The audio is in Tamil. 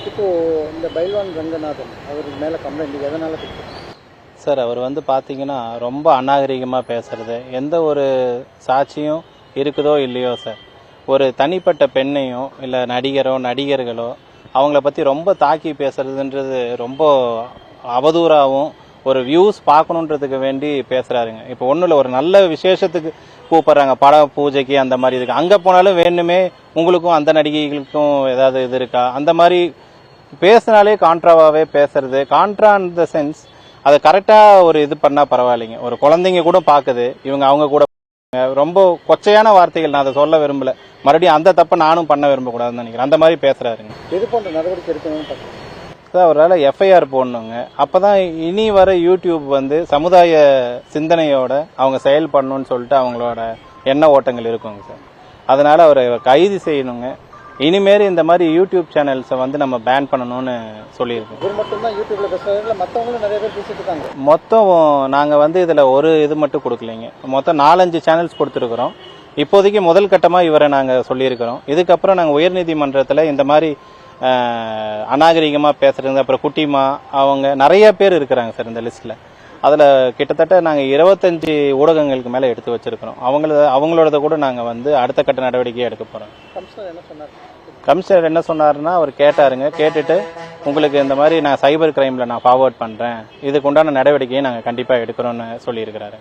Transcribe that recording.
இப்போ இந்த பைல்வான் ரங்கநாதன் அவர் மேல கம்ப்ளைண்ட் எதனால கொடுத்தாங்க சார்? அவர் வந்து பார்த்தீங்கன்னா ரொம்ப அநாகரிகமாக பேசுறது, எந்த ஒரு சாட்சியும் இருக்குதோ இல்லையோ சார், ஒரு தனிப்பட்ட பெண்ணையோ இல்லை நடிகரோ நடிகர்களோ அவங்கள பற்றி ரொம்ப தாக்கி பேசுறதுன்றது ரொம்ப அவதூறாகவும் ஒரு வியூஸ் பார்க்கணுன்றதுக்கு வேண்டி பேசுறாருங்க. இப்போ ஒன்றும் இல்லை, ஒரு நல்ல விசேஷத்துக்கு கூப்பிட்றாங்க, பட பூஜைக்கு அந்த மாதிரி இருக்கு, அங்கே போனாலும் வேணுமே உங்களுக்கும் அந்த நடிகைகளுக்கும் ஏதாவது இது இருக்கா, அந்த மாதிரி பேசினாலே கான்ட்ராவாகவே பேசுறது. கான்ட்ரா இன் த சென்ஸ் அதை கரெக்டாக ஒரு இது பண்ணால் பரவாயில்லைங்க. ஒரு குழந்தைங்க கூட பார்க்குது, இவங்க அவங்க கூட ரொம்ப கொச்சையான வார்த்தைகள், நான் அதை சொல்ல விரும்பல, மறுபடியும் அந்த தப்பை நானும் பண்ண விரும்பக்கூடாதுன்னு நினைக்கிறேன். அந்த மாதிரி பேசுறாருங்க. எது போன்ற நடவடிக்கை எடுக்கணும்னு பார்க்குறேன் சார், அவரால் எஃப்ஐஆர் போடணுங்க. அப்பதான் இனி வர யூடியூப் வந்து சமுதாய சிந்தனையோட அவங்க செயல்படணும்னு சொல்லிட்டு அவங்களோட எண்ண ஓட்டங்கள் இருக்குங்க சார். அதனால அவரை கைது செய்யணுங்க. இனிமேல் இந்த மாதிரி யூடியூப் சேனல்ஸை வந்து நம்ம பேன் பண்ணணும்னு சொல்லியிருக்கோம். இவர் மட்டும் தான் யூடியூப்ல பேசுறாரு, மற்றவங்களும் நிறைய பேர் பேசிட்டு இருக்காங்க. மொத்தம் நாங்கள் வந்து இதில் ஒரு இது மட்டும் கொடுக்கலைங்க, மொத்தம் 4-5 சேனல்ஸ் கொடுத்துருக்குறோம். இப்போதைக்கு முதல் கட்டமாக இவரை நாங்கள் சொல்லியிருக்கிறோம். இதுக்கப்புறம் நாங்கள் உயர்நீதிமன்றத்தில் இந்த மாதிரி அநாகரிகமாக பேசுறது, அப்புறம் குட்டிமா அவங்க நிறைய பேர் இருக்கிறாங்க சார் இந்த லிஸ்ட்டில். அதில் கிட்டத்தட்ட நாங்கள் 25 ஊடகங்களுக்கு மேலே எடுத்து வச்சிருக்கிறோம். அவங்களோட கூட நாங்கள் வந்து அடுத்த கட்ட நடவடிக்கையை எடுக்க போகிறோம். கமிஷனர் என்ன சொன்னாருன்னா, அவர் கேட்டாருங்க, கேட்டுட்டு உங்களுக்கு இந்த மாதிரி நான் சைபர் கிரைமில் நான் ஃபார்வர்ட் பண்ணுறேன், இதுக்கு உண்டான நடவடிக்கையை நாங்கள் கண்டிப்பாக எடுக்கிறோன்னு சொல்லியிருக்கிறாரு.